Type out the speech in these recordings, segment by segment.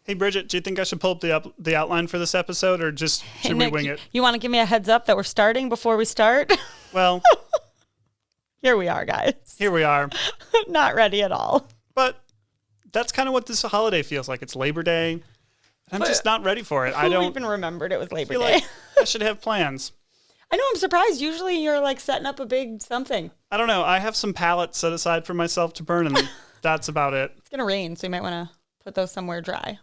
Hey, Bridget, do you think I should pull up the outline for this episode, or just should we wing it? You want to give me a heads up that we're starting before we start? Well, here we are, guys. Here we are. Not ready at all. But that's kind of what this holiday feels like. It's Labor Day. I'm just not ready for it. I don't even remembered it was Labor feel Day. like I should have plans. I know, I'm surprised. Usually you're like setting up a big something. I don't know. I have some pallets set aside for myself to burn, and that's about it. It's going to rain, so you might want to put those somewhere dry.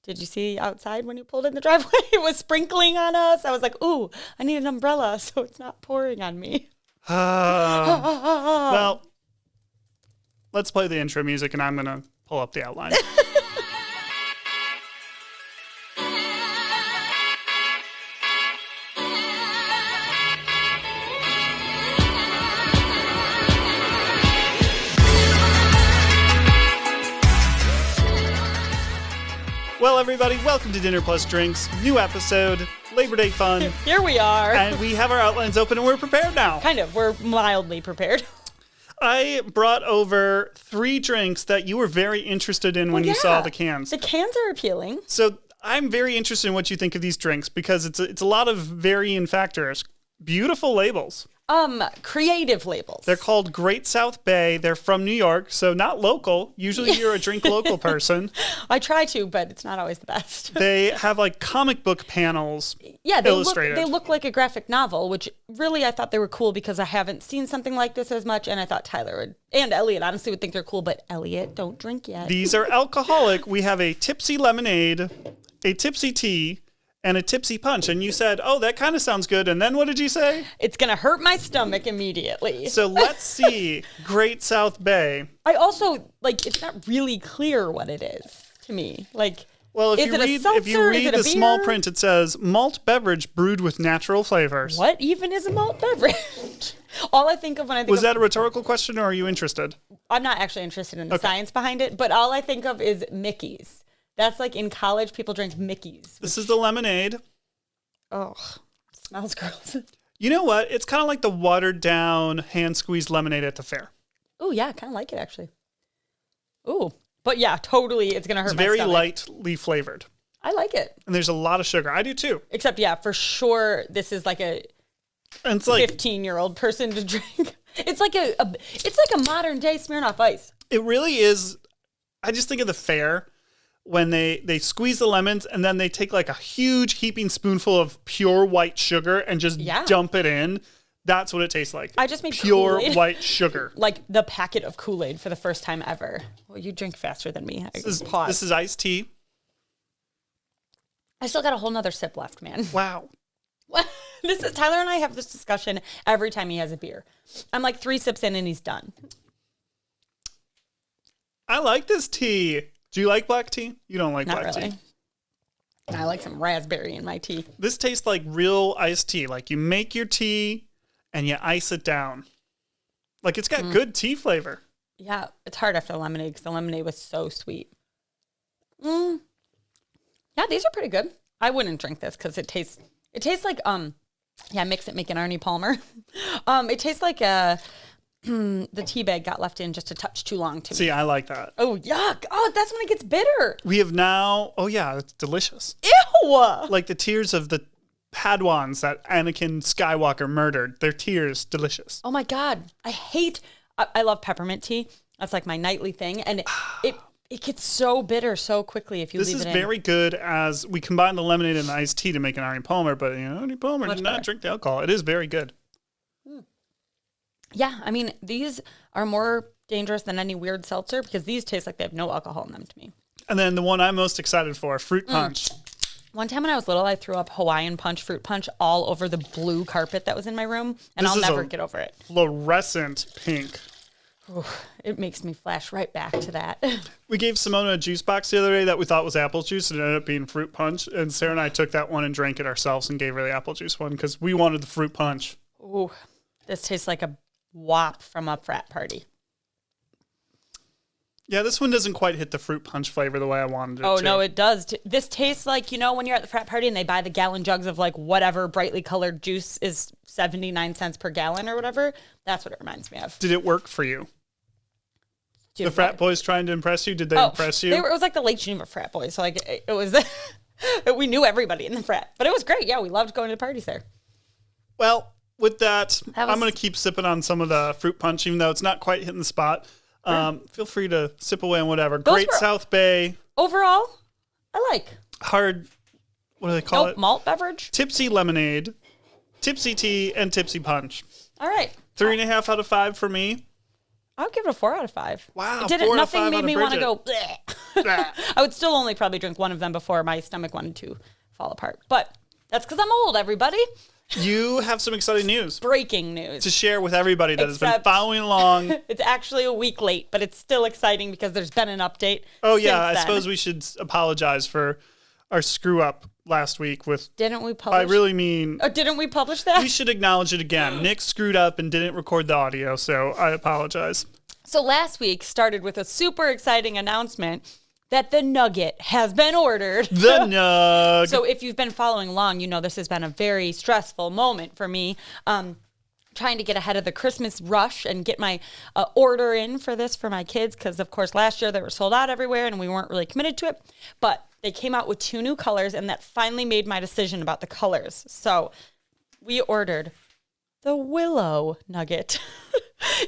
Did you see outside when you pulled in the driveway? It was sprinkling on us. I was like, ooh, I need an umbrella so it's not pouring on me. Well, let's play the intro music, and I'm going to pull up the outline. Well, everybody, welcome to Dinner Plus Drinks. New episode, Labor Day fun. Here we are. And we have our outlines open and we're prepared now. Kind of. We're mildly prepared. I brought over 3 drinks that you were very interested in when you saw the cans. The cans are appealing. So I'm very interested in what you think of these drinks because it's a lot of varying factors. Beautiful labels. Creative labels. They're called Great South Bay. They're from New York, so not local. Usually you're a drink local person. I try to, but it's not always the best. They have like comic book panels illustrated. They look like a graphic novel, which really I thought they were cool because I haven't seen something like this as much, and I thought Tyler and Elliot honestly would think they're cool, but Elliot, don't drink yet. These are alcoholic. We have a tipsy lemonade, a tipsy tea, and a tipsy punch. And you said, oh, that kind of sounds good. And then what did you say? It's going to hurt my stomach immediately. So let's see Great South Bay. I also, it's not really clear what it is to me. Well, if you read the small print, it says malt beverage brewed with natural flavors. What even is a malt beverage? All I think of when I think Was that a rhetorical question, or are you interested? I'm not actually interested in the science behind it, but all I think of is Mickey's. That's like in college, people drink Mickey's. This is the lemonade. Oh, smells gross. You know what? It's kind of like the watered down hand squeezed lemonade at the fair. Oh, yeah. I kind of like it, actually. Ooh. But yeah, totally. It's going to hurt my stomach. It's very lightly flavored. I like it. And there's a lot of sugar. I do too. Except, yeah, for sure, this is like a 15-year-old person to drink. It's like a modern day Smirnoff Ice. It really is. I just think of the fair. When they squeeze the lemons and then they take like a huge heaping spoonful of pure white sugar and just dump it in. That's what it tastes like. I just made pure Kool-Aid. White sugar. Like the packet of Kool-Aid for the first time ever. Well, you drink faster than me. This is iced tea. I still got a whole nother sip left, man. Wow. Tyler and I have this discussion every time he has a beer. I'm like 3 sips in and he's done. I like this tea. Do you like black tea? You don't like black tea. I like some raspberry in my tea. This tastes like real iced tea. Like you make your tea and you ice it down. Like it's got good tea flavor. Yeah, it's hard after the lemonade because the lemonade was so sweet. Yeah, these are pretty good. I wouldn't drink this because it tastes like mix it, make an Arnie Palmer. It tastes like the tea bag got left in just a touch too long to me. See, I like that. Oh, yuck. Oh, that's when it gets bitter. We have now, it's delicious. Ew. Like the tears of the Padawans that Anakin Skywalker murdered. Their tears, delicious. Oh my God. I love peppermint tea. That's like my nightly thing. And it gets so bitter so quickly if you leave it in. This is very good as we combine the lemonade and the iced tea to make an Arnie Palmer, but Arnie Palmer did not drink the alcohol. It is very good. Yeah, I mean, these are more dangerous than any weird seltzer because these taste like they have no alcohol in them to me. And then the one I'm most excited for, fruit punch. One time when I was little, I threw up Hawaiian punch, fruit punch all over the blue carpet that was in my room, and I'll never get over it. Fluorescent pink. Ooh, it makes me flash right back to that. We gave Simona a juice box the other day that we thought was apple juice, and it ended up being fruit punch. And Sarah and I took that one and drank it ourselves and gave her the apple juice one because we wanted the fruit punch. Ooh, this tastes like a wop from a frat party. Yeah, this one doesn't quite hit the fruit punch flavor the way I wanted it to. Oh, no, it does. This tastes like, when you're at the frat party and they buy the gallon jugs of like whatever brightly colored juice is 79 cents per gallon or whatever. That's what it reminds me of. Did it work for you? The frat boys trying to impress you? Did they impress you? It was like the Lake Geneva frat boys. So like it was, we knew everybody in the frat. But it was great. Yeah, we loved going to parties there. Well, with that I'm going to keep sipping on some of the fruit punch, even though it's not quite hitting the spot. Feel free to sip away on whatever. Great South Bay. Overall, I like. Hard, what do they call it? Malt beverage. Tipsy lemonade, tipsy tea, and tipsy punch. All right. 3.5 out of 5 for me. I would give it a 4 out of 5. Wow, Nothing made me want to go, bleh. I would still only probably drink one of them before my stomach wanted to fall apart. But that's because I'm old, everybody. You have some exciting news. Breaking news. To share with everybody that has been following along. It's actually a week late, but it's still exciting because there's been an update. Oh, yeah. I suppose we should apologize for our screw up last week with... Didn't we publish? I really mean... Oh, didn't we publish that? We should acknowledge it again. Nick screwed up and didn't record the audio, so I apologize. So last week started with a super exciting announcement that the Nugget has been ordered. The Nug. So if you've been following along, you know this has been a very stressful moment for me. Trying to get ahead of the Christmas rush and get my order in for this for my kids. Because, of course, last year they were sold out everywhere and we weren't really committed to it. But they came out with 2 new colors and that finally made my decision about the colors. So we ordered the Willow Nugget.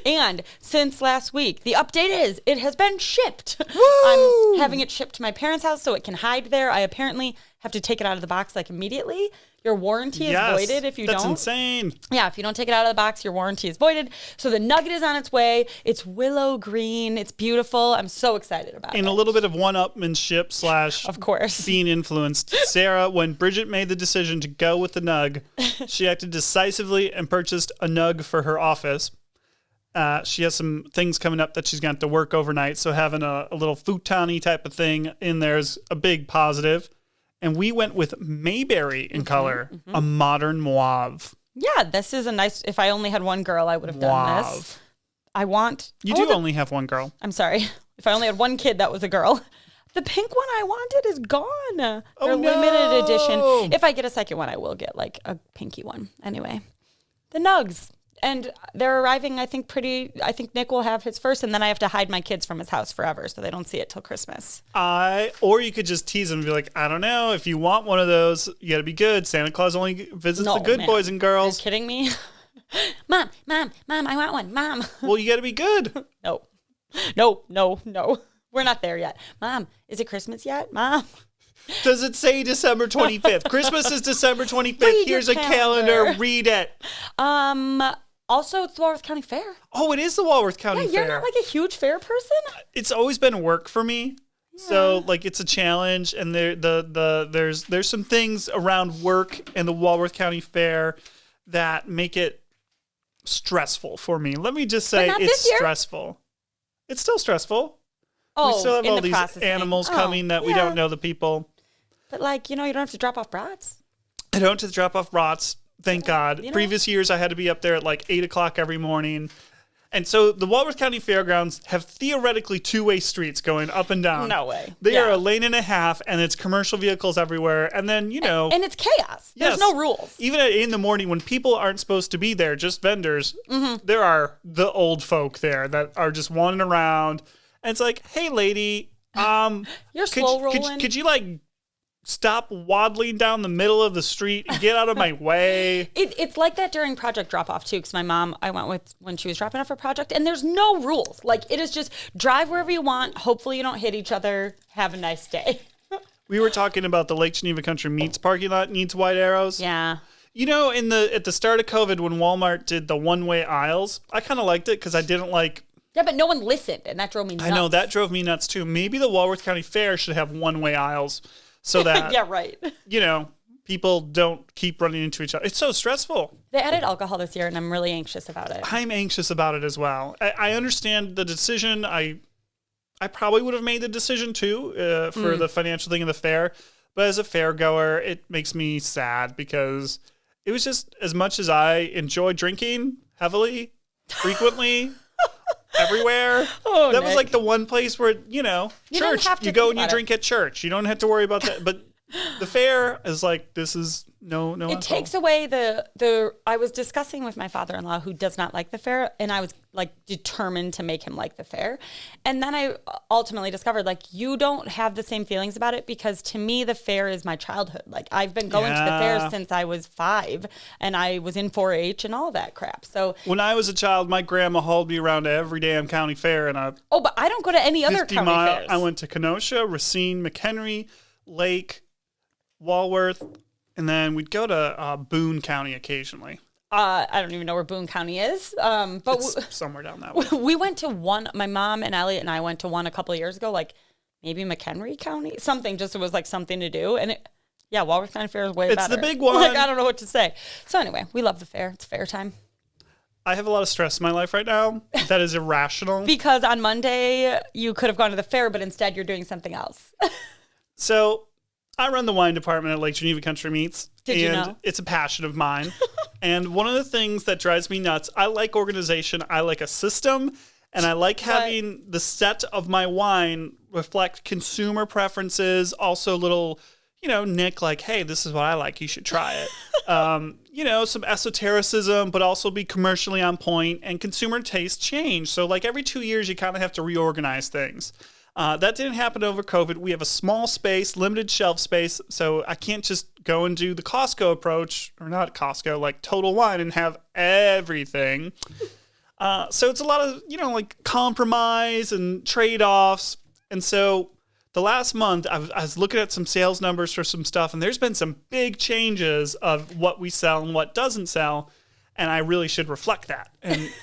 And since last week, the update is it has been shipped. Woo! I'm having it shipped to my parents' house so it can hide there. I apparently have to take it out of the box like immediately. Your warranty is voided if you don't. That's insane. Yeah, if you don't take it out of the box, your warranty is voided. So the Nugget is on its way. It's willow green. It's beautiful. I'm so excited about it. In a little bit of one-upmanship / of course, being influenced, Sarah, when Bridget made the decision to go with the Nug, she acted decisively and purchased a Nug for her office. She has some things coming up that she's going to have to work overnight, so having a little futon-y type of thing in there is a big positive. And we went with Mayberry in color, a modern mauve. Yeah, this is a nice... If I only had one girl, I would have done this. I want... You do only have one girl. I'm sorry. If I only had one kid, that was a girl. The pink one I wanted is gone. They're limited edition. If I get a second one, I will get like a pinky one. Anyway, the Nugs. And they're arriving, I think Nick will have his first, and then I have to hide my kids from his house forever so they don't see it till Christmas. Or you could just tease them and be like, I don't know, if you want one of those, you got to be good. Santa Claus only visits the good boys and girls. Are you kidding me? Mom, I want one. Mom. Well, you got to be good. No. We're not there yet. Mom, is it Christmas yet? Mom. Does it say December 25th? Christmas is December 25th. Here's a calendar. Read it. Also, it's the Walworth County Fair. Oh, it is the Walworth County Fair. You're not like a huge fair person? It's always been work for me. Yeah. So like it's a challenge, and there's some things around work and the Walworth County Fair that make it stressful for me. Let me just say it's stressful. It's still stressful. Oh, we still have all these animals coming that we don't know the people. But like, you don't have to drop off brats. I don't have to drop off brats. Thank God. Previous years, I had to be up there at like 8 o'clock every morning. And so the Walworth County Fairgrounds have theoretically 2-way streets going up and down. No way. They are a lane and a half, and it's commercial vehicles everywhere. And then, And it's chaos. There's no rules. Even at 8 in the morning, when people aren't supposed to be there, just vendors, there are the old folk there that are just wandering around. And it's like, hey, lady, you're slow rolling. Could you like stop waddling down the middle of the street and get out of my way? It's like that during project drop-off, too, because my mom, I went with when she was dropping off her project, and there's no rules. Like, it is just drive wherever you want. Hopefully you don't hit each other. Have a nice day. We were talking about the Lake Geneva Country Meats parking lot needs white arrows. Yeah. You know, at the start of COVID, when Walmart did the one-way aisles, I kind of liked it because I didn't like... Yeah, but no one listened, and that drove me nuts. I know, that drove me nuts, too. Maybe the Walworth County Fair should have one-way aisles. So that, yeah, right. People don't keep running into each other. It's so stressful. They added alcohol this year, and I'm really anxious about it. I'm anxious about it as well. I understand the decision. I probably would have made the decision, too, for the financial thing of the fair. But as a fair goer, it makes me sad because it was just as much as I enjoy drinking heavily, frequently, everywhere. Oh, that was like the one place where, church, you go and you drink at church. You don't have to worry about that. But the fair is like, this is No. It alcohol. takes away the. I was discussing with my father-in-law who does not like the fair, and I was like determined to make him like the fair. And then I ultimately discovered like you don't have the same feelings about it because to me the fair is my childhood. Like I've been going to the fair since I was 5, and I was in 4-H and all that crap. So when I was a child, my grandma hauled me around to every damn county fair, and but I don't go to any other county fairs. I went to Kenosha, Racine, McHenry, Lake, Walworth, and then we'd go to Boone County occasionally. I don't even know where Boone County is, but it's somewhere down that way. We went to one. My mom and Elliot and I went to one a couple of years ago, like maybe McHenry County, something. Just it was like something to do, and Walworth County Fair is way better. It's the big one. Like I don't know what to say. So anyway, we love the fair. It's fair time. I have a lot of stress in my life right now. That is irrational. Because on Monday you could have gone to the fair, but instead you're doing something else. So I run the wine department at Lake Geneva Country Meats. Did you know? It's a passion of mine. And one of the things that drives me nuts, I like organization. I like a system. And I like having the set of my wine reflect consumer preferences. Also little, Nick, like, hey, this is what I like. You should try it. Some esotericism, but also be commercially on point, and consumer taste change. So like every 2 years, you kind of have to reorganize things. That didn't happen over COVID. We have a small space, limited shelf space, so I can't just go and do the Costco approach, or not Costco, like Total Wine, and have everything. So it's a lot of, like compromise and trade-offs. And so the last month, I was looking at some sales numbers for some stuff, and there's been some big changes of what we sell and what doesn't sell, and I really should reflect that,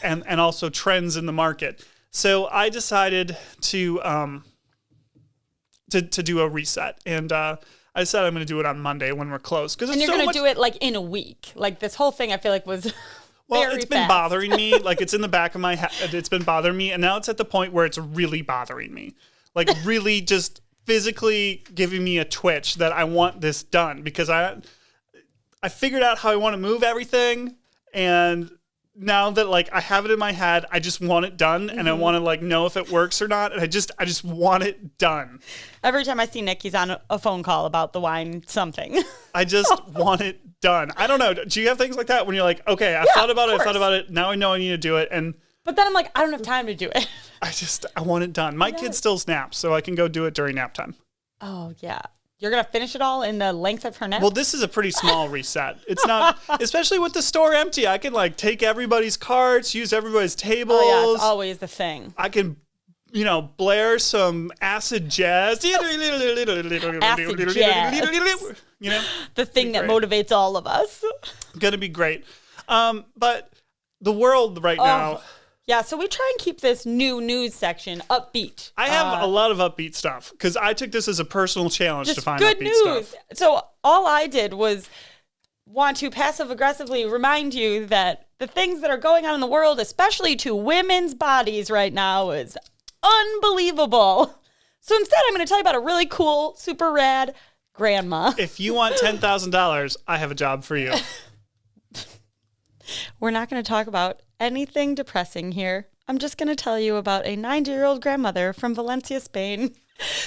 and also trends in the market. So I decided to do a reset, and I decided I'm going to do it on Monday when we're closed. And you're going to do it like in a week. Like this whole thing, I feel like was it's been bothering me. Like it's in the back of my head. It's been bothering me, and now it's at the point where it's really bothering me. Like really, just physically giving me a twitch that I want this done because I figured out how I want to move everything, and now that like I have it in my head, I just want it done, and I want to like know if it works or not, and I just want it done. Every time I see Nick, he's on a phone call about the wine something. I just want it done. I don't know. Do you have things like that when you're like, okay, I thought about it. Now I know I need to do it, but then I'm like, I don't have time to do it. I want it done. My kid still naps, so I can go do it during nap time. Oh yeah. You're going to finish it all in the length of her nap? Well, this is a pretty small reset. It's not, especially with the store empty, I can like take everybody's carts, use everybody's tables. Oh, yeah, it's always the thing. I can, blare some acid jazz. Acid jazz. The thing that motivates all of us. Going to be great. But the world right now. Yeah, so we try and keep this new news section upbeat. I have a lot of upbeat stuff because I took this as a personal challenge to find good upbeat news. stuff. So all I did was want to passive-aggressively remind you that the things that are going on in the world, especially to women's bodies right now, is unbelievable. So instead, I'm going to tell you about a really cool, super rad grandma. If you want $10,000, I have a job for you. We're not going to talk about anything depressing here. I'm just going to tell you about a 90-year-old grandmother from Valencia, Spain.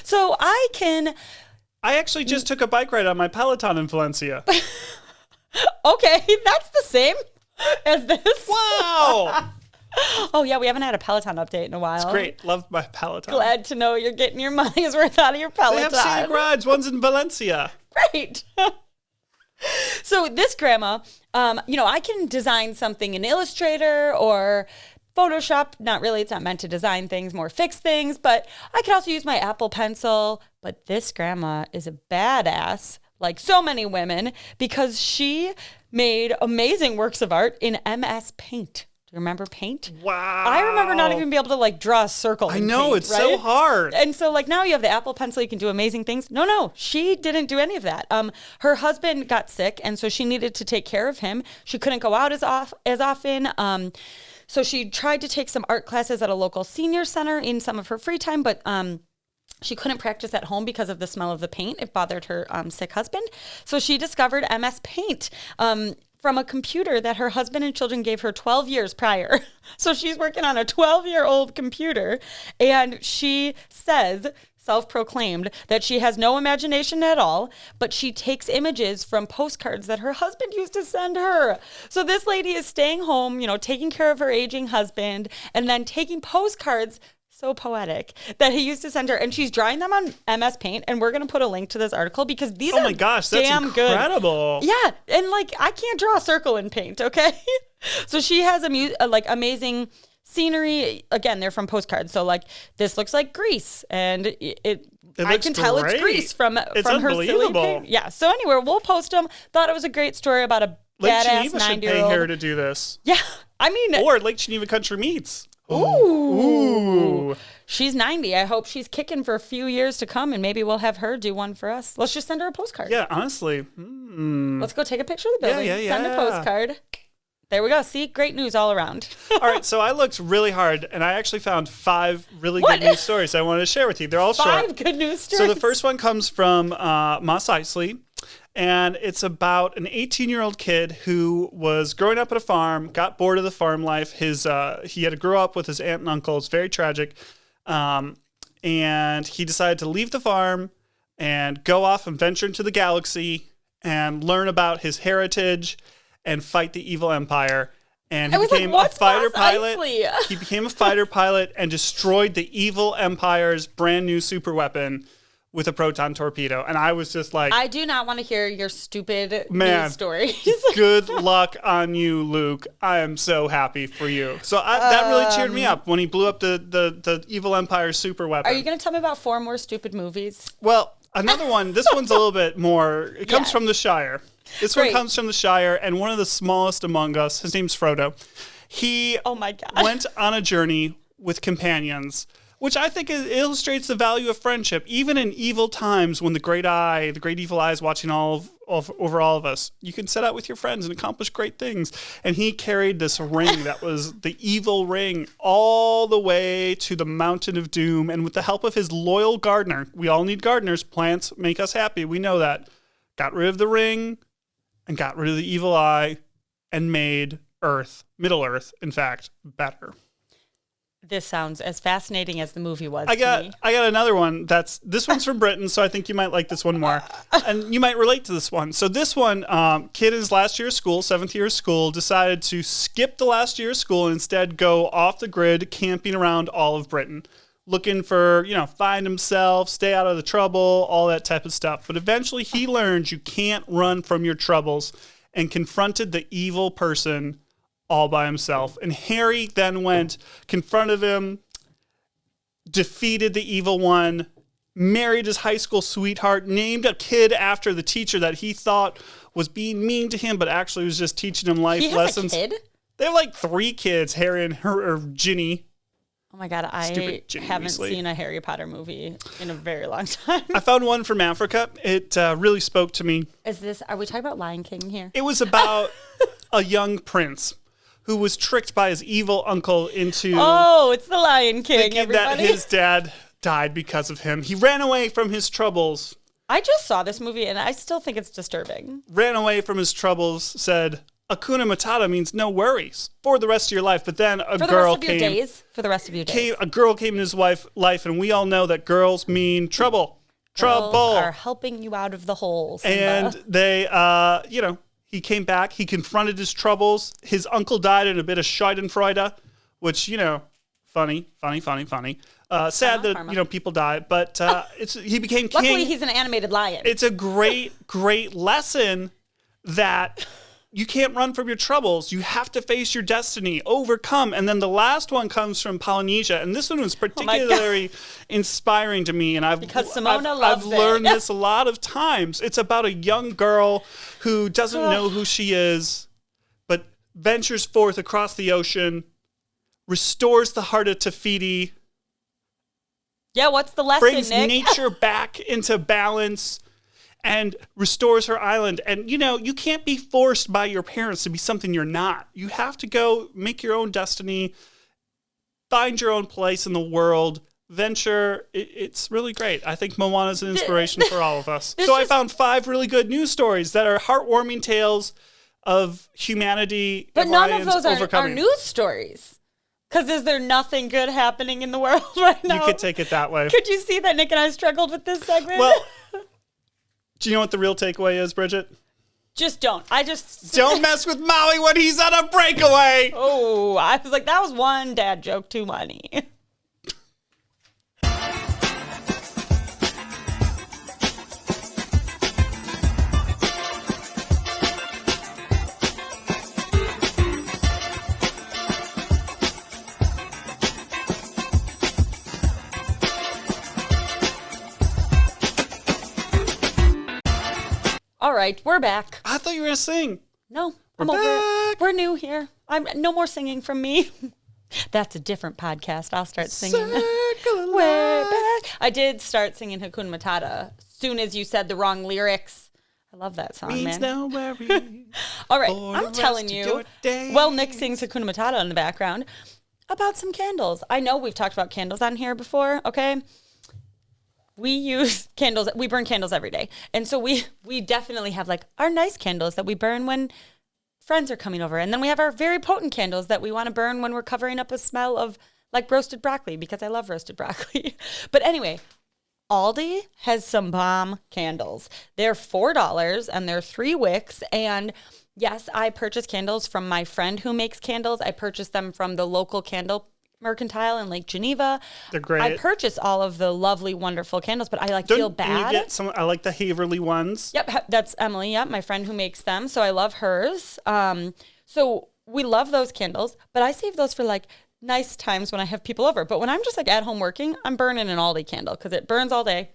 So I actually just took a bike ride on my Peloton in Valencia. Okay, that's the same as this. Wow. Oh, yeah, we haven't had a Peloton update in a while. It's great. Love my Peloton. Glad to know you're getting your money's worth out of your Peloton. They have scenic rides. One's in Valencia. Right. So this grandma, I can design something in Illustrator or Photoshop. Not really. It's not meant to design things, more fix things. But I could also use my Apple Pencil. But this grandma is a badass, like so many women, because she made amazing works of art in MS Paint. Do you remember Paint? Wow. I remember not even being able to like draw a circle. I know, it's so hard. And so like now you have the Apple Pencil, you can do amazing things. No, she didn't do any of that. Her husband got sick, and so she needed to take care of him. She couldn't go out as often. So she tried to take some art classes at a local senior center in some of her free time, but she couldn't practice at home because of the smell of the paint. It bothered her sick husband. So she discovered MS Paint from a computer that her husband and children gave her 12 years prior. So she's working on a 12-year-old computer, and she says self-proclaimed that she has no imagination at all, but she takes images from postcards that her husband used to send her. So this lady is staying home, taking care of her aging husband, and then taking postcards, so poetic, that he used to send her, and she's drawing them on MS Paint, and we're going to put a link to this article because these are oh my gosh, that's damn incredible. Good. Yeah, and I can't draw a circle in paint, okay? So she has amazing scenery. Again, they're from postcards, so this looks like Greece, and I can tell it's Greece from her silly paint. Yeah. So anyway, we'll post them. Thought it was a great story about a Lake badass Geneva 9-year-old. should pay her to do this. Yeah, I mean, or Lake Geneva Country Meats. Ooh. She's 90. I hope she's kicking for a few years to come, and maybe we'll have her do one for us. Let's just send her a postcard. Yeah, honestly. Let's go take a picture of the building. Yeah. Send a postcard. There we go. See, great news all around. All right, so I looked really hard, and I actually found 5 really good news stories I wanted to share with you. They're all short. 5 good news stories. So the first one comes from Mos Eisley, and it's about an 18-year-old kid who was growing up at a farm, got bored of the farm life. He had to grow up with his aunt and uncle. It's very tragic. And he decided to leave the farm and go off and venture into the galaxy and learn about his heritage and fight the evil empire. And he became a fighter pilot. He became a fighter pilot and destroyed the evil empire's brand new super weapon with a proton torpedo. And I was just like, I do not want to hear your stupid news stories. Good luck on you, Luke. I am so happy for you. So that really cheered me up when he blew up the evil empire's super weapon. Are you going to tell me about 4 more stupid movies? Well, another one. This one's a little bit more. It comes from the Shire. This one comes from the Shire, and one of the smallest among us. His name's Frodo. He went on a journey with companions, which I think illustrates the value of friendship, even in evil times when the great evil eye is watching over all of us. You can set out with your friends and accomplish great things. And he carried this ring that was the evil ring all the way to the Mountain of Doom. And with the help of his loyal gardener, we all need gardeners. Plants make us happy. We know that. Got rid of the ring and got rid of the evil eye and made Earth, Middle Earth, in fact, better. This sounds as fascinating as the movie was I got another one. This one's from Britain, so I think you might like this one more. And you might relate to this one. So this one, kid in his last year of school, 7th year of school, decided to skip the last year of school and instead go off the grid, camping around all of Britain, looking for, find himself, stay out of the trouble, all that type of stuff. But eventually he learned you can't run from your troubles and confronted the evil person all by himself. And Harry then went, confronted him, defeated the evil one, married his high school sweetheart, named a kid after the teacher that he thought was being mean to him, but actually was just teaching him life lessons. He has a kid? They have 3 kids, Harry and her, or Ginny. Oh my God, I haven't seen a Harry Potter movie in a very long time. I found one from Africa. It really spoke to me. Are we talking about Lion King here? It was about a young prince who was tricked by his evil uncle into... Oh, it's the Lion King, thinking everybody. that his dad died because of him. He ran away from his troubles. I just saw this movie, and I still think it's disturbing. Ran away from his troubles, said, Hakuna Matata means no worries for the rest of your life. But then a girl came... For the rest of your days. A girl came in his life, and we all know that girls mean trouble. Trouble. Girls are helping you out of the hole, Simba. And they, he came back. He confronted his troubles. His uncle died in a bit of Schadenfreude, which, funny. Sad that, people die. But he became king. Luckily, he's an animated lion. It's a great, great lesson that you can't run from your troubles. You have to face your destiny, overcome. And then the last one comes from Polynesia. And this one was particularly inspiring to me. And I've learned this a lot of times. It's about a young girl who doesn't know who she is, but ventures forth across the ocean, restores the heart of Tafiti. Yeah, what's the lesson, brings Nick? nature back into balance and restores her island. And, you can't be forced by your parents to be something you're not. You have to go make your own destiny, find your own place in the world, venture. It's really great. I think Moana is an inspiration for all of us. So I found 5 really good news stories that are heartwarming tales of humanity. But none of those are news stories. Because is there nothing good happening in the world right now? You could take it that way. Could you see that Nick and I struggled with this segment? Well, do you know what the real takeaway is, Bridget? Just don't. Don't mess with Maui when he's on a breakaway. Oh, I was like, that was one dad joke too many. All right, we're back. I thought you were going to sing. No, I'm over it. We're new here. No more singing from me. That's a different podcast. I'll start singing. We're back. I did start singing Hakuna Matata as soon as you said the wrong lyrics. I love that song, man. No worry. All right, I'm telling you. Well, Nick sings Hakuna Matata in the background about some candles. I know we've talked about candles on here before, okay? We use candles. We burn candles every day. And so we definitely have like our nice candles that we burn when friends are coming over. And then we have our very potent candles that we want to burn when we're covering up a smell of like roasted broccoli because I love roasted broccoli. But anyway, Aldi has some bomb candles. They're $4 and they're 3 wicks. And yes, I purchase candles from my friend who makes candles. I purchase them from the local candle Mercantile in Lake Geneva. They're great. I purchase all of the lovely, wonderful candles, but I feel bad. You get some, I like the Haverly ones. Yep, that's Emily. Yep, my friend who makes them. So I love hers. So we love those candles, but I save those for like nice times when I have people over. But when I'm just like at home working, I'm burning an Aldi candle because it burns all day.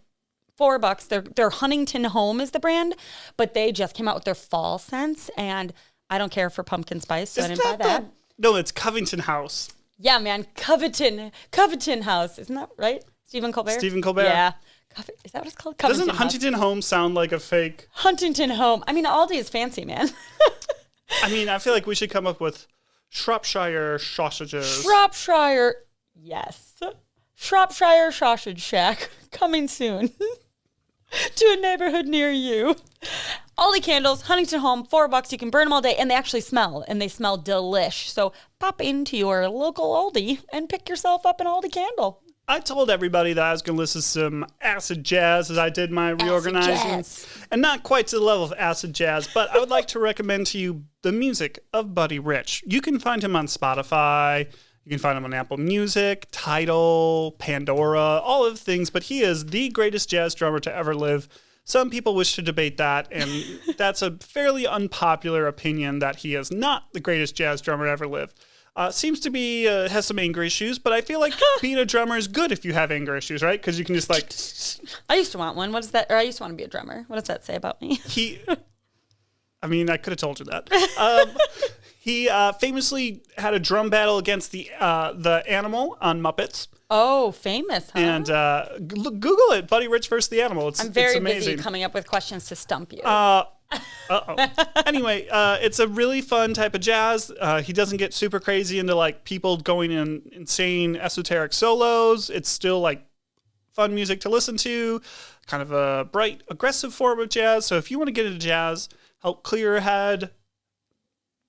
$4. Their Huntington Home is the brand, but they just came out with their fall scents, and I don't care for pumpkin spice, so I didn't buy that. No, it's Covington House. Yeah, man, Coveton House. Isn't that right? Stephen Colbert? Yeah. Is that what it's called? Doesn't Huntington Home sound like a fake? Huntington Home. I mean, Aldi is fancy, man. I mean, I feel like we should come up with Shropshire sausages. Shropshire. Yes. Shropshire Sausage Shack. Coming soon. To a neighborhood near you. Aldi candles, Huntington Home, $4. You can burn them all day, and they actually smell, and they smell delish. So pop into your local Aldi and pick yourself up an Aldi candle. I told everybody that I was going to listen to some acid jazz as I did my reorganizing. And not quite to the level of acid jazz, but I would like to recommend to you the music of Buddy Rich. You can find him on Spotify. You can find him on Apple Music, Tidal, Pandora, all of the things. But he is the greatest jazz drummer to ever live. Some people wish to debate that, and that's a fairly unpopular opinion that he is not the greatest jazz drummer to ever live. Seems to be, has some anger issues, but I feel like being a drummer is good if you have anger issues, right? Because you can just like... I used to want one. What is that? Or I used to want to be a drummer. What does that say about me? I mean, I could have told you that. He famously had a drum battle against the Animal on Muppets. Oh, famous, huh? And Google it, Buddy Rich versus the Animal. I'm very busy coming up with questions to stump you. Anyway, it's a really fun type of jazz. He doesn't get super crazy into like people going in insane esoteric solos. It's still like fun music to listen to, kind of a bright, aggressive form of jazz. So if you want to get into jazz, help clear your head,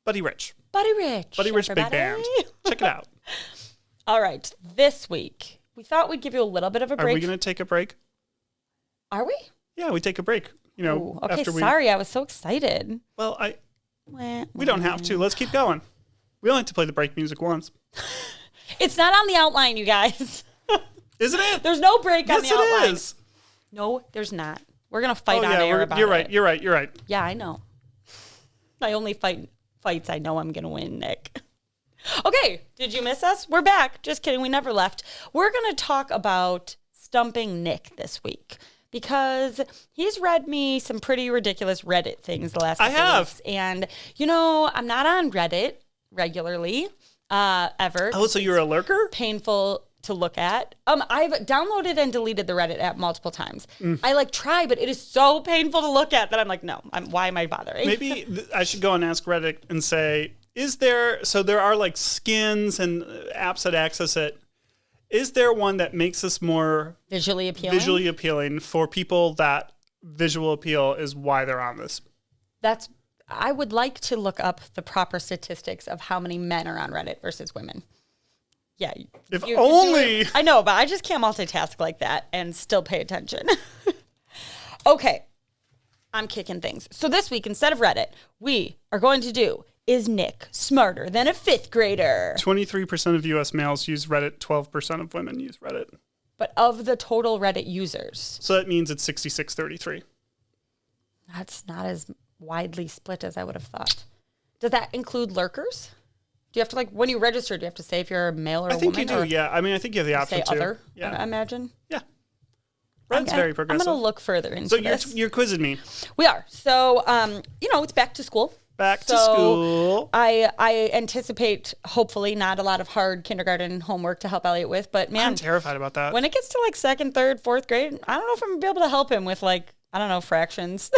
Buddy Rich. Buddy Rich, Big Band. Check it out. All right, this week, we thought we'd give you a little bit of a break. Are we going to take a break? Are we? Yeah, we take a break. You know, ooh, okay, sorry, I was so excited. Well, we don't have to. Let's keep going. We only have to play the break music once. It's not on the outline, you guys. Isn't it? There's no break on the outline. Yes, it is. No, there's not. We're going to fight on air about it. You're right. Yeah, I know. I only fight fights I know I'm going to win, Nick. Okay, did you miss us? We're back. Just kidding, we never left. We're going to talk about stumping Nick this week because he's read me some pretty ridiculous Reddit things the last couple of weeks. And, you know, I'm not on Reddit regularly, ever. Oh, so you're a lurker? Painful to look at. I've downloaded and deleted the Reddit app multiple times. I try, but it is so painful to look at that I'm like, no, why am I bothering? Maybe I should go and ask Reddit and say, there are like skins and apps that access it. Is there one that makes us more visually appealing for people that visual appeal is why they're on this? I would like to look up the proper statistics of how many men are on Reddit versus women. Yeah. If only. I know, but I just can't multitask like that and still pay attention. Okay. I'm kicking things. So this week, instead of Reddit, we are going to do, is Nick smarter than a 5th grader? 23% of U.S. males use Reddit. 12% of women use Reddit. But of the total Reddit users. So that means it's 66-33. That's not as widely split as I would have thought. Does that include lurkers? Do you have to, like, when you register, do you have to say if you're a male or a woman? I think you do, yeah. I mean, I think you have the option to. Say other, yeah. I imagine? Yeah. Reddit's very progressive. I'm going to look further into this. So you're quizzing me. We are. So, it's back to school. Back to school. I anticipate, hopefully, not a lot of hard kindergarten homework to help Elliot with, but man, I'm terrified about that. When it gets to like 2nd, 3rd, 4th grade, I don't know if I'm going to be able to help him with fractions.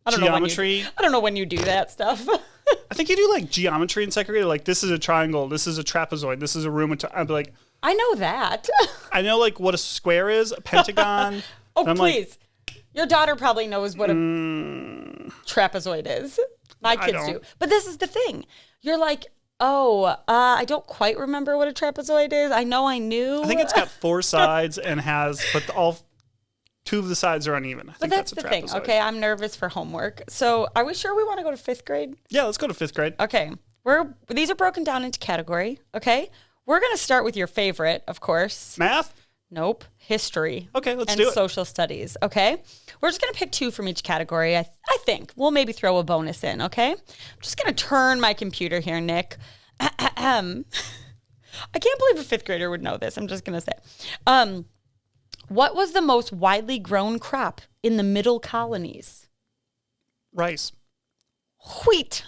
I don't geometry. I don't know when you do that stuff. I think you do like geometry in 2nd grade. Like, this is a triangle. This is a trapezoid. This is a room. I'd be like, I know that. I know like what a square is, a pentagon. Oh, please. Your daughter probably knows what a trapezoid is. My kids do. But this is the thing. You're like, I don't quite remember what a trapezoid is. I know I knew. I think it's got 4 sides and but all 2 of the sides are uneven. I think that's the thing. Okay, I'm nervous for homework. So are we sure we want to go to 5th grade? Yeah, let's go to 5th grade. Okay. These are broken down into category. Okay. We're going to start with your favorite, of course. Math? Nope. History. Okay, let's do it. And social studies. Okay. We're just going to pick 2 from each category. I think we'll maybe throw a bonus in. Okay. I'm just going to turn my computer here, Nick. I can't believe a 5th grader would know this. I'm just going to say. What was the most widely grown crop in the Middle Colonies? Rice. Wheat.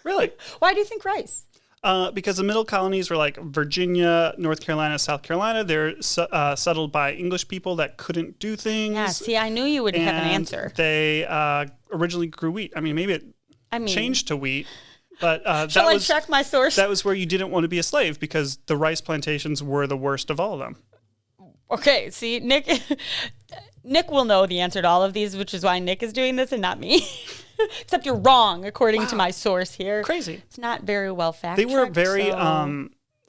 Really? Why do you think rice? Because the Middle Colonies were like Virginia, North Carolina, South Carolina. They're settled by English people that couldn't do things. Yeah, see, I knew you would have an answer. They originally grew wheat. I mean, maybe it changed to wheat. But Shall I check my source? That was where you didn't want to be a slave because the rice plantations were the worst of all of them. Okay, see, Nick will know the answer to all of these, which is why Nick is doing this and not me. Except you're wrong, according to my source here. Crazy. It's not very well fact-checked. They were very,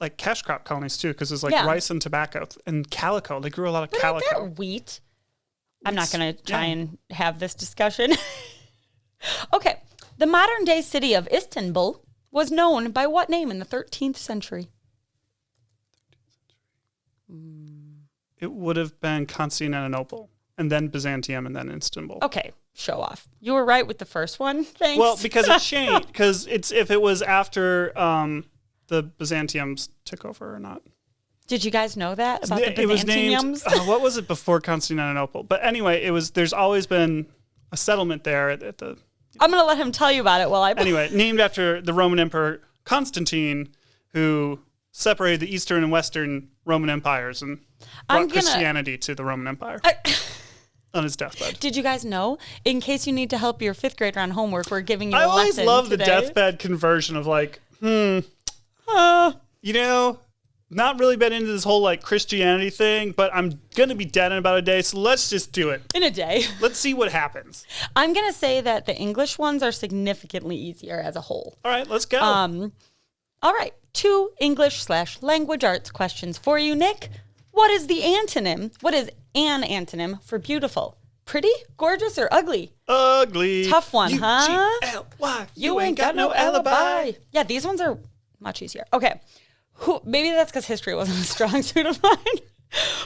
like cash crop colonies, too, because it's like rice and tobacco and calico. They grew a lot of calico. But that wheat. I'm not going to try and have this discussion. Okay. The modern-day city of Istanbul was known by what name in the 13th century? It would have been Constantinople, and then Byzantium, and then Istanbul. Okay, show off. You were right with the first one. Thanks. Well, because it changed. Because if it was after the Byzantiums took over or not. Did you guys know that about the Byzantiums? It was named. What was it before Constantinople? But anyway, it was. There's always been a settlement there at the. I'm going to let him tell you about it while I. Anyway, named after the Roman Emperor Constantine, who separated the Eastern and Western Roman empires and brought Christianity to the Roman Empire on his deathbed. Did you guys know? In case you need to help your 5th grader on homework, we're giving you a lesson I always love today. the deathbed conversion of like, not really been into this whole like Christianity thing, but I'm going to be dead in about a day, so let's just do it. In a day. Let's see what happens. I'm going to say that the English ones are significantly easier as a whole. All right, let's go. All right, 2 English/language arts questions for you, Nick. What is the antonym? What is an antonym for beautiful? Pretty, gorgeous, or ugly? Ugly. Tough one, huh? U-G-L-Y. You ain't got no alibi. Yeah, these ones are much easier. Okay. Maybe that's because history wasn't a strong suit of mine.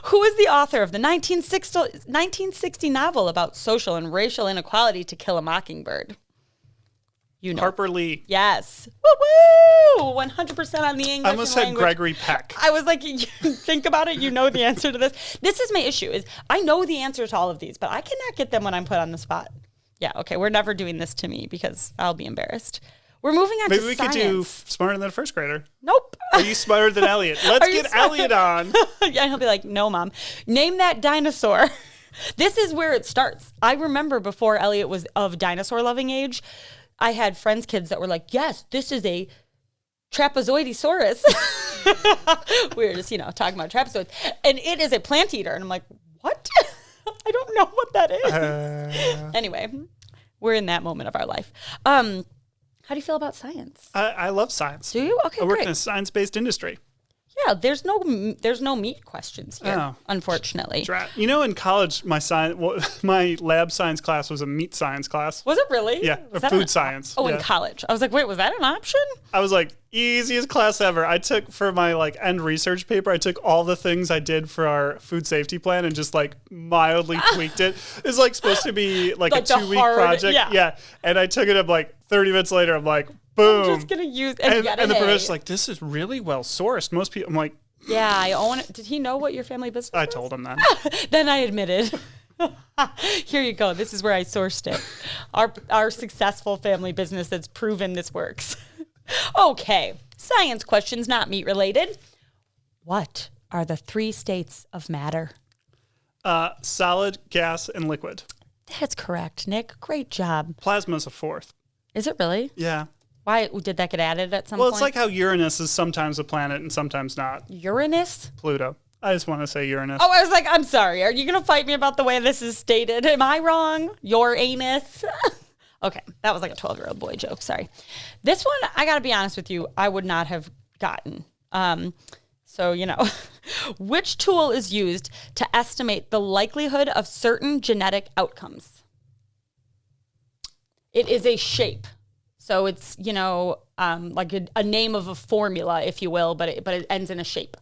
Who is the author of the 1960 novel about social and racial inequality, To Kill a Mockingbird? You know. Harper Lee. Yes. Woo-woo! 100% on the English I almost said Gregory Peck. I was like, think about it. You know the answer to this. This is my issue is I know the answer to all of these, but I cannot get them when I'm put on the spot. Yeah, okay. We're never doing this to me because I'll be embarrassed. We're moving on to science. Maybe we could do smarter than a first grader. Nope. Are you smarter than Elliot? Let's get Elliot on. Yeah, he'll be like, no, Mom. Name that dinosaur. This is where it starts. I remember before Elliot was of dinosaur-loving age, I had friends' kids that were like, yes, this is a trapezoidosaurus. We were just, talking about trapezoids. And it is a plant eater. And I'm like, what? I don't know what that is. Anyway, we're in that moment of our life. How do you feel about science? I love science. Do you? Okay, I work great. in a science-based industry. Yeah, there's no meat questions here, unfortunately. You know, in college, my lab science class was a meat science class. Was it really? Yeah, or food science. Oh, in college. I was like, wait, was that an option? I was like, easiest class ever. I took for my end research paper, I took all the things I did for our food safety plan and just mildly tweaked it. It's supposed to be a 2-week project. Yeah. And I took it up 30 minutes later. I'm like, boom. I'm just going to use and the professor's like, this is really well sourced. Most people, I'm like, yeah, I own it. Did he know what your family business was? I told him that. Then I admitted. Here you go. This is where I sourced it. Our successful family business that's proven this works. Okay. Science questions, not meat related. What are the 3 states of matter? Solid, gas, and liquid. That's correct, Nick. Great job. Plasma's a 4th. Is it really? Yeah. Why did that get added at some point? Well, it's like how Uranus is sometimes a planet and sometimes not. Uranus? Pluto. I just want to say Uranus. Oh, I was like, I'm sorry. Are you going to fight me about the way this is stated? Am I wrong? Your anus? Okay, that was like a 12-year-old boy joke. Sorry. This one, I got to be honest with you, I would not have gotten. So, which tool is used to estimate the likelihood of certain genetic outcomes? It is a shape. So it's, like a name of a formula, if you will, but it ends in a shape.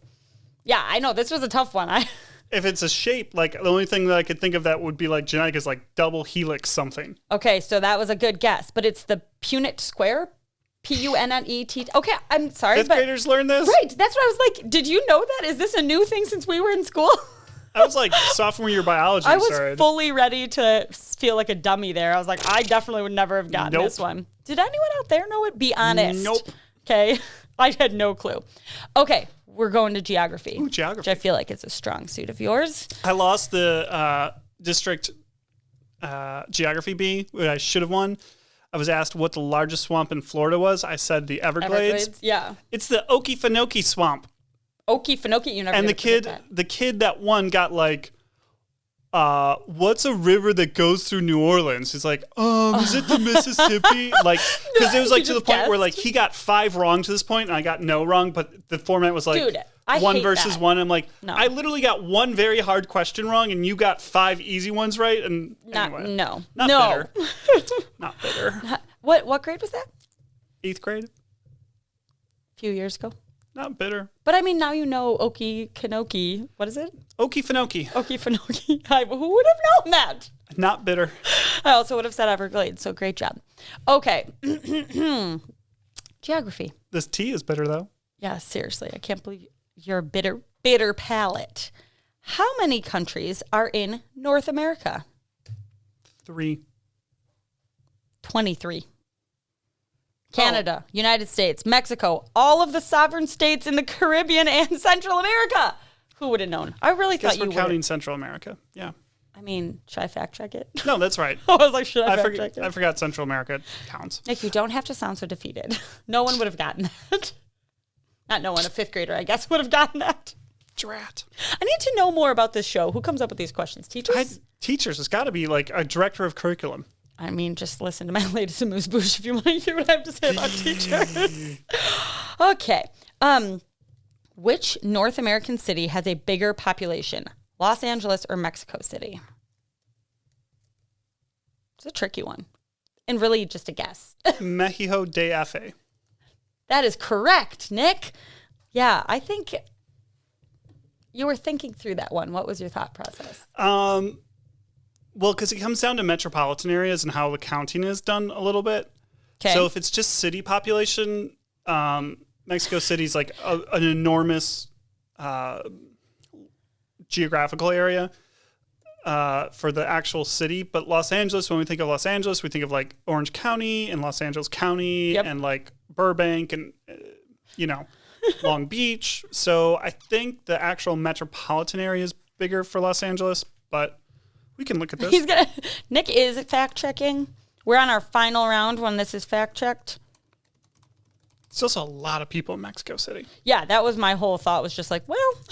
Yeah, I know. This was a tough one. If it's a shape, the only thing that I could think of that would be genetic is double helix something. Okay, so that was a good guess, but it's the Punnett square. Punnet. Okay, I'm sorry. 5th graders learn this? Right, that's what I was like. Did you know that? Is this a new thing since we were in school? I was sophomore year biology. I was fully ready to feel like a dummy there. I was like, I definitely would never have gotten this one. Did anyone out there know it? Be honest. Nope. Okay, I had no clue. Okay, we're going to geography. Ooh, geography. Which I feel like is a strong suit of yours. I lost the district geography bee, which I should have won. I was asked what the largest swamp in Florida was. I said the Everglades. Yeah. It's the Okefenokee Swamp. Okefenokee, you never. And the kid that won got what's a river that goes through New Orleans? He's like, is it the Mississippi? Because it was to the point where he got 5 wrong to this point, and I got no wrong, but the format was Dude, I 1 hate versus that. 1. I'm like, no. I literally got 1 very hard question wrong, and you got 5 easy ones right. And anyway, not bitter. Not bitter. What grade was that? 8th grade. A few years ago. Not bitter. But I mean, now you know Okefenokee. What is it? Okefenokee. Okefenokee. Who would have known that? Not bitter. I also would have said Everglades, so great job. Okay. Geography. This tea is bitter, though. Yeah, seriously. I can't believe your bitter palate. How many countries are in North America? 3. 23. Canada, United States, Mexico, all of the sovereign states in the Caribbean and Central America. Who would have known? I really thought you would. We're counting Central America. Yeah. I mean, should I fact check it? No, that's right. I was like, should I fact check it? I forgot Central America counts. Nick, you don't have to sound so defeated. No one would have gotten that. Not no one, a 5th grader, I guess, would have gotten that. Drat. I need to know more about this show. Who comes up with these questions? Teachers? Teachers. It's got to be a director of curriculum. I mean, just listen to my latest amuse bouche if you want to hear what I have to say about teachers. Okay. Which North American city has a bigger population, Los Angeles or Mexico City? It's a tricky one. And really just a guess. Mexico DF. That is correct, Nick. Yeah, I think you were thinking through that one. What was your thought process? Well, because it comes down to metropolitan areas and how the counting is done a little bit. Okay. So if it's just city population, Mexico City's an enormous geographical area for the actual city. But Los Angeles, when we think of Los Angeles, we think of Orange County and Los Angeles County and Burbank and, Long Beach. So I think the actual metropolitan area is bigger for Los Angeles, but we can look at this. Nick is fact checking. We're on our final round when this is fact checked. It's also a lot of people in Mexico City. Yeah, that was my whole thought, was just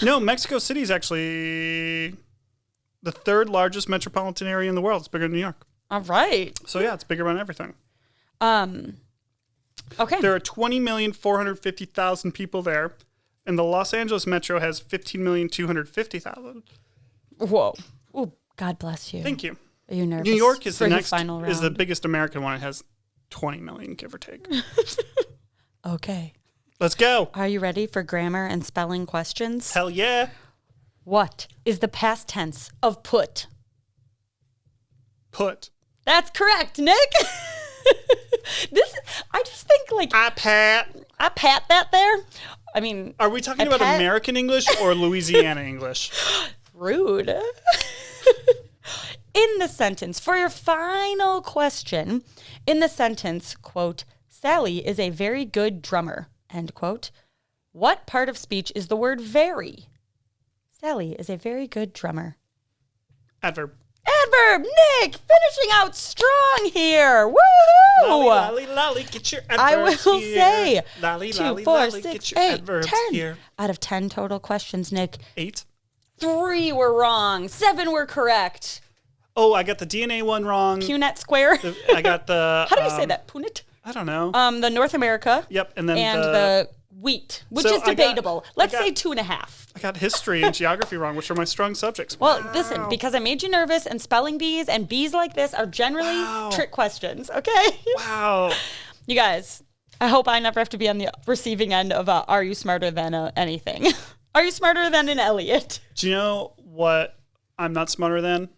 No, Mexico City is actually the 3rd largest metropolitan area in the world. It's bigger than New York. All right. So yeah, it's bigger on everything. Okay. There are 20,450,000 people there, And the Los Angeles Metro has 15,250,000. Whoa. Oh, God bless you. Thank you. Are you nervous? New York is the next final round? Is the biggest American one. It has 20 million, give or take. Okay. Let's go. Are you ready for grammar and spelling questions? Hell yeah. What is the past tense of put? Put. That's correct, Nick. I just think like I pat that there. I mean, are we talking about American English or Louisiana English? Rude. In the sentence, for your final question, in the sentence, quote, Sally is a very good drummer, end quote. What part of speech is the word very? Sally is a very good drummer. Adverb. Adverb. Nick, finishing out strong here. Woo! Lolly, lolly, get your adverbs I will here. say Lolly, 2, lolly, 4, lolly, 6, get your 8, adverbs 10. here. Out of 10 total questions, Nick. 8. 3 were wrong. 7 were correct. Oh, I got the DNA one wrong. Punnett Square. I got the... How do you say that? Punnett? I don't know. The North America. Yep, and then the wheat, which is debatable. Let's say 2.5. I got history and geography wrong, which are my strong subjects. Well, listen, because I made you nervous, and spelling bees and bees like this are generally trick questions, okay? Wow. You guys, I hope I never have to be on the receiving end of are you smarter than anything? Are you smarter than an Elliot? Do you know what I'm not smarter than?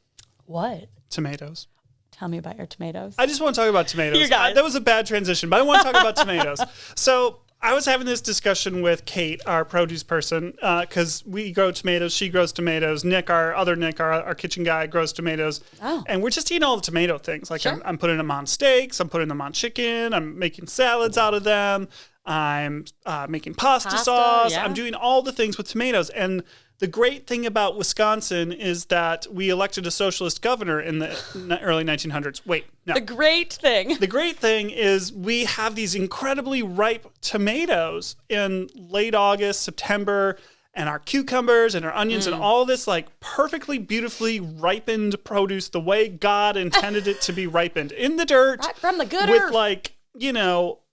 What? Tomatoes. Tell me about your tomatoes. I just want to talk about tomatoes. You guys. That was a bad transition, but I want to talk about tomatoes. So I was having this discussion with Kate, our produce person, because we grow tomatoes. She grows tomatoes. Nick, our kitchen guy, grows tomatoes. Oh. And we're just eating all the tomato things. Like Sure. I'm putting them on steaks. I'm putting them on chicken. I'm making salads out of them. I'm making pasta sauce. Yeah. I'm doing all the things with tomatoes. And the great thing about Wisconsin is that we elected a socialist governor in the early 1900s. Wait, no. The great thing. The great thing is we have these incredibly ripe tomatoes in late August, September, and our cucumbers and our onions and all this like perfectly, beautifully ripened produce the way God intended it to be ripened in the dirt. Right from the good with earth. like,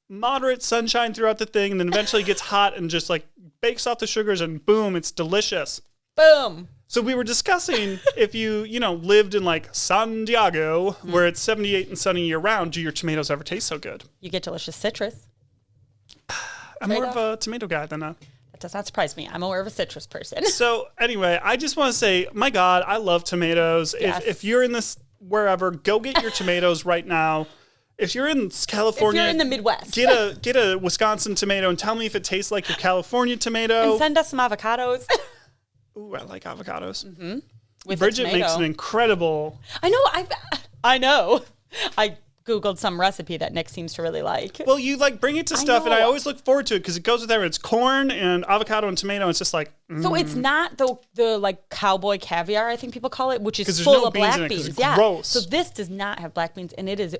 moderate sunshine throughout the thing, and then eventually gets hot and just like bakes off the sugars, and boom, it's delicious. Boom. So we were discussing if you lived in like San Diego, where it's 78 and sunny year round, do your tomatoes ever taste so good? You get delicious citrus. I'm more of a tomato guy than a... That does not surprise me. I'm more of a citrus person. So anyway, I just want to say, my God, I love tomatoes. Yes. If you're in this wherever, go get your tomatoes right now. If you're in California, If you're in the Midwest, get a Wisconsin tomato and tell me if it tastes like your California tomato. and send us some avocados. Ooh, I like avocados. Mm-hmm. With Bridget makes an incredible... I know. I Googled some recipe that Nick seems to really like. Well, you like bring it to stuff, and I know. always look forward to it because it goes with everything. It's corn and avocado and tomato. It's just like... So it's not the like cowboy caviar, I think people call it, which is there's full no of beans black in it 'cause beans. it's Yeah. gross. So this does not have black beans, and it is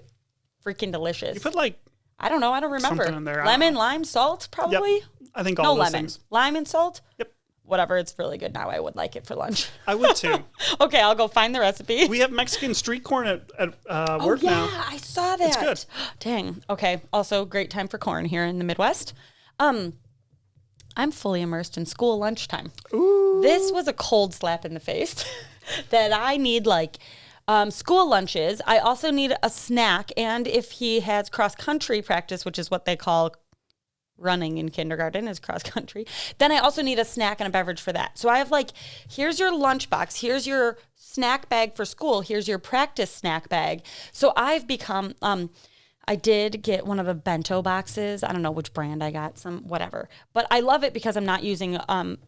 freaking delicious. You put like... I don't know. I don't remember. something in there. I don't Lemon, know. lime, salt, probably. Yep. I think all No those lemon. things. Lime and salt. Yep. Whatever. It's really good now. I would like it for lunch. I would too. Okay, I'll go find the recipe. We have Mexican street corn at Oh, work yeah, now. I saw that. It's good. Dang. Okay. Also, great time for corn here in the Midwest. I'm fully immersed in school lunchtime. Ooh. This was a cold slap in the face that I need like school lunches. I also need a snack. And if he has cross country practice, which is what they call running in kindergarten is cross country, then I also need a snack and a beverage for that. So I have like, here's your lunchbox, here's your snack bag for school, here's your practice snack bag. So I've become, I did get one of the bento boxes. I don't know which brand I got, some whatever. But I love it because I'm not using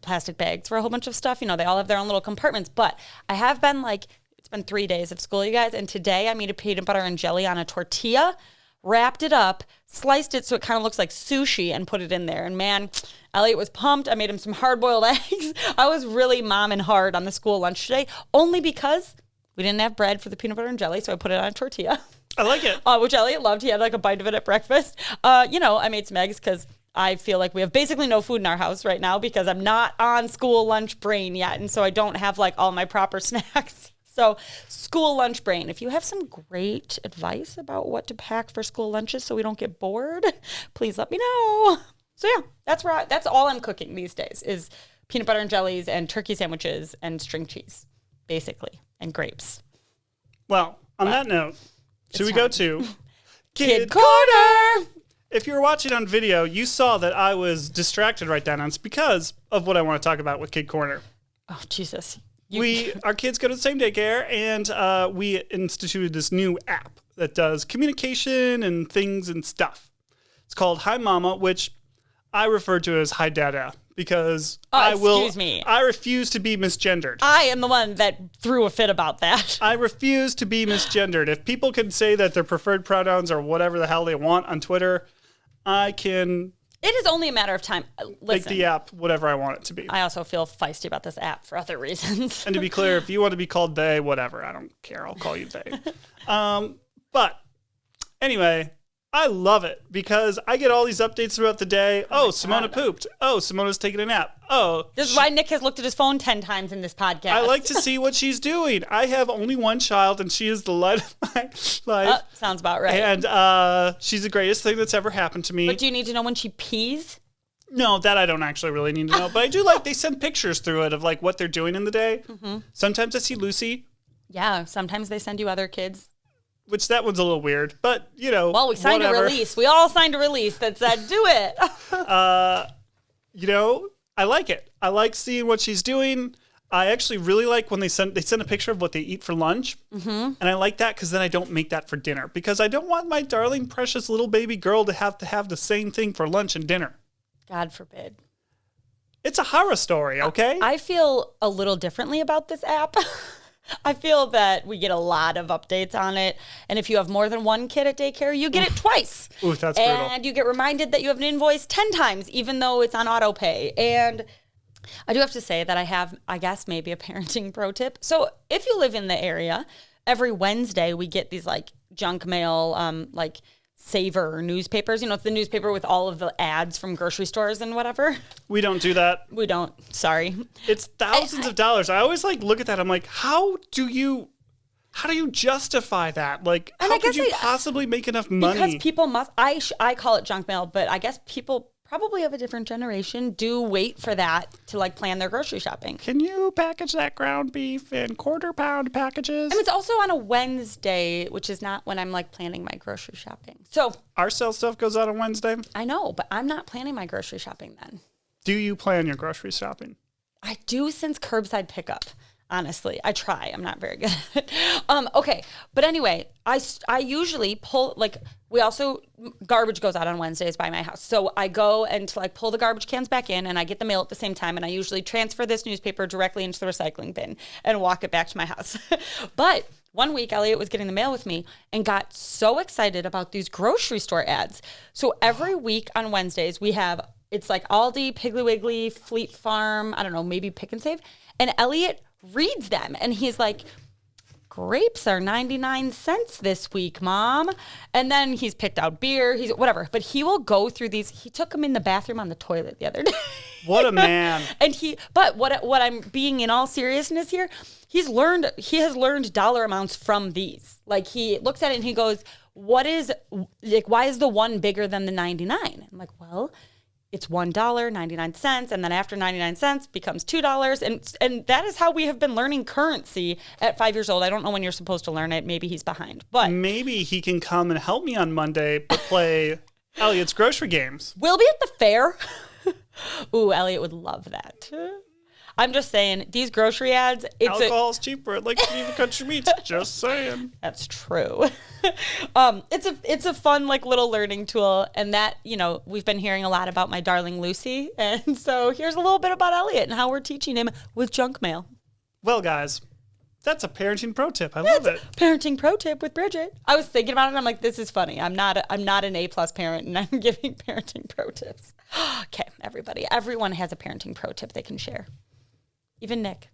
plastic bags for a whole bunch of stuff. They all have their own little compartments. But I have been like, it's been 3 days of school, you guys. And today I made a peanut butter and jelly on a tortilla, wrapped it up, sliced it so it kind of looks like sushi, and put it in there. And man, Elliot was pumped. I made him some hard-boiled eggs. I was really momming hard on the school lunch today, only because we didn't have bread for the peanut butter and jelly, so I put it on a tortilla. I like it. Which Elliot loved. He had like a bite of it at breakfast. I made some eggs because I feel like we have basically no food in our house right now because I'm not on school lunch brain yet. And so I don't have like all my proper snacks. So school lunch brain. If you have some great advice about what to pack for school lunches so we don't get bored, please let me know. So yeah, that's all I'm cooking these days is peanut butter and jellies and turkey sandwiches and string cheese, basically, and grapes. Well, on that note, should we go to Kid Corner? If you were watching on video, you saw that I was distracted right then. And it's because of what I want to talk about with Kid Corner. Oh, Jesus. Our kids go to the same daycare, and we instituted this new app that does communication and things and stuff. It's called Hi Mama, which I refer to as Hi Dada because I refuse to be misgendered. I am the one that threw a fit about that. I refuse to be misgendered. If people can say that their preferred pronouns are whatever the hell they want on Twitter, I can... It is only a matter of time. Make the app whatever I want it to be. I also feel feisty about this app for other reasons. And to be clear, if you want to be called they, whatever. I don't care. I'll call you they. But anyway... I love it because I get all these updates throughout the day. Oh, Simona pooped. Oh, Simona's taking a nap. Oh. This is why Nick has looked at his phone 10 times in this podcast. I like to see what she's doing. I have only one child, and she is the light of my life. Sounds about right. And she's the greatest thing that's ever happened to me. But do you need to know when she pees? No, that I don't actually really need to know. But I do like they send pictures through it of like what they're doing in the day. Mm-hmm. Sometimes I see Lucy. Yeah, sometimes they send you other kids. Which that one's a little weird, but you know. Well, we signed a release. We all signed a release that said, "Do it." You know, I like it. I like seeing what she's doing. I actually really like when they send a picture of what they eat for lunch, and I like that because then I don't make that for dinner because I don't want my darling, precious little baby girl to have the same thing for lunch and dinner. God forbid. It's a horror story, okay? I feel a little differently about this app. I feel that we get a lot of updates on it. And if you have more than one kid at daycare, you get it twice. Ooh, that's brutal. And you get reminded that you have an invoice 10 times, even though it's on auto pay. And I do have to say that I have, I guess, maybe a parenting pro tip. So if you live in the area, every Wednesday we get these like junk mail, like Savor newspapers. You know, it's the newspaper with all of the ads from grocery stores and whatever. We don't do that. We don't. Sorry. It's thousands of dollars. I always like look at that. I'm like, how do you justify that? Like, how could you possibly make enough money? Because people must. I call it junk mail, but I guess people probably of a different generation do wait for that to like plan their grocery shopping. Can you package that ground beef in quarter-pound packages? And it's also on a Wednesday, which is not when I'm like planning my grocery shopping. So our sale stuff goes out on Wednesday. I know, but I'm not planning my grocery shopping then. Do you plan your grocery shopping? I do since curbside pickup. Honestly, I try. I'm not very good at it. Okay. But anyway, I usually pull, like, garbage goes out on Wednesdays by my house. So I go and like pull the garbage cans back in and I get the mail at the same time. And I usually transfer this newspaper directly into the recycling bin and walk it back to my house. But one week, Elliot was getting the mail with me and got so excited about these grocery store ads. So every week on Wednesdays, it's like Aldi, Piggly Wiggly, Fleet Farm, I don't know, maybe Pick and Save. And Elliot reads them and he's like, grapes are 99 cents this week, Mom. And then he's picked out beer, he's whatever, but he will go through these. He took them in the bathroom on the toilet the other day. What a man. And but what I'm being in all seriousness here, he has learned dollar amounts from these. Like he looks at it and he goes, why is the one bigger than the 99? I'm like, well, it's $1.99, and then after 99 cents becomes $2, and that is how we have been learning currency at 5 years old. I don't know when you're supposed to learn it. Maybe he's behind, but maybe he can come and help me on Monday, but play Elliot's grocery games. We'll be at the fair. Ooh, Elliot would love that. I'm just saying, these grocery ads. Alcohol's cheaper at like even country meats. Just saying. That's true. It's a fun like little learning tool, and that we've been hearing a lot about my darling Lucy, and so here's a little bit about Elliot and how we're teaching him with junk mail. Well, guys, that's a parenting pro tip. I love it. Parenting pro tip with Bridget. I was thinking about it, and I'm like, this is funny. I'm not an A+ parent, and I'm giving parenting pro tips. Okay, everyone has a parenting pro tip they can share. Even Nick.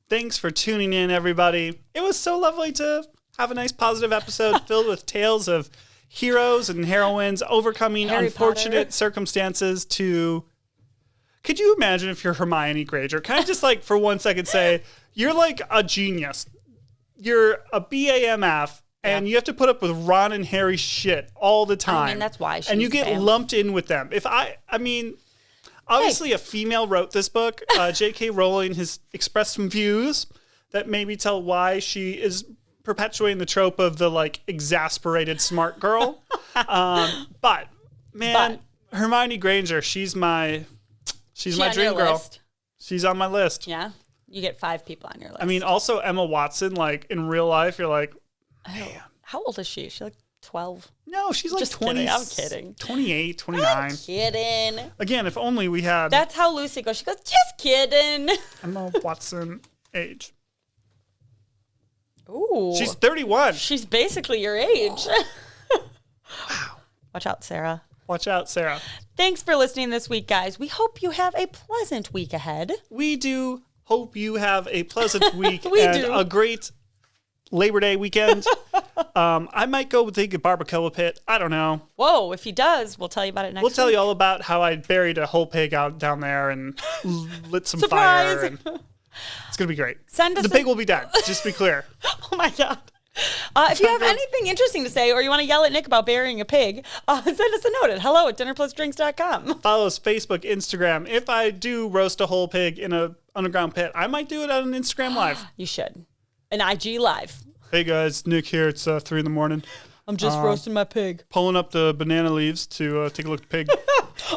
Thanks for tuning in, everybody. It was so lovely to have a nice positive episode filled with tales of heroes and heroines overcoming unfortunate circumstances to... Could you imagine if you're Hermione Granger? Can I just like for 1 second say, you're like a genius. You're a BAMF And you have to put up with Ron and Harry shit all the time. I mean, that's why she's and you get lumped in with them. Obviously a female wrote this book. J.K. Rowling has expressed some views that maybe tell why she is perpetuating the trope of the like exasperated smart girl. But Hermione Granger, she's my dream girl. List? She's on my list. Yeah. You get 5 people on your list. I mean, also Emma Watson, like in real life, you're like, man. How old is she? Is she like 12? No, she's like Just 20. kidding. I'm kidding. 28, 29. I'm kidding. Again, if only we had. That's how Lucy goes. She goes, just kidding. Emma Watson age. Ooh. She's 31. She's basically your age. Wow. Watch out, Sarah. Watch out, Sarah. Thanks for listening this week, guys. We hope you have a pleasant week ahead. We do hope you have a pleasant week We and do. a great Labor Day weekend. I might go take a barbacoa pit. I don't know. Whoa, if he does, we'll tell you about it next We'll tell week. you all about how I buried a whole pig out down there and lit some Surprise! fire. And it's going to be great. Send us the pig will be dead, just to be clear. Oh, my God. If you have anything interesting to say or you want to yell at Nick about burying a pig, send us a note at hello@dinnerplusdrinks.com. Follow us Facebook, Instagram. If I do roast a whole pig in an underground pit, I might do it on an Instagram Live. You should. An IG Live. Hey guys, Nick here. It's 3 a.m. I'm just roasting my pig. Pulling up the banana leaves to take a look at the pig.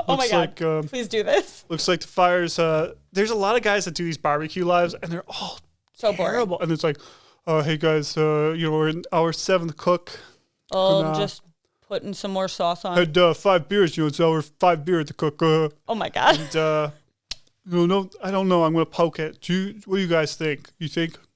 Oh my God. Please do this. Looks like the fire's... there's a lot of guys that do these barbecue lives, and they're all So terrible. boring. And it's like, hey guys, we're in our 7th cook. Oh, I'm just putting some more sauce on. Had 5 beers, it's our 5 beer to cook. Oh my God. And, no, I don't know. I'm going to poke it. What do you guys think?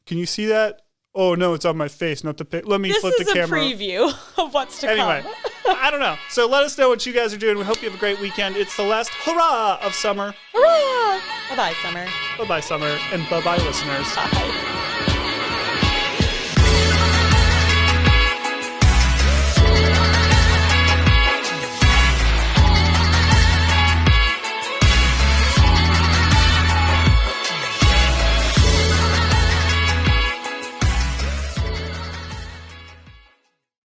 Can you see that? Oh, no, it's on my face, not the pig. Let me flip the camera. This is a preview of what's to Anyway, come. I don't know. So let us know what you guys are doing. We hope you have a great weekend. It's the last hurrah of summer. Hurrah! Bye-bye, Summer. Bye-bye, summer. And bye-bye, listeners. Bye.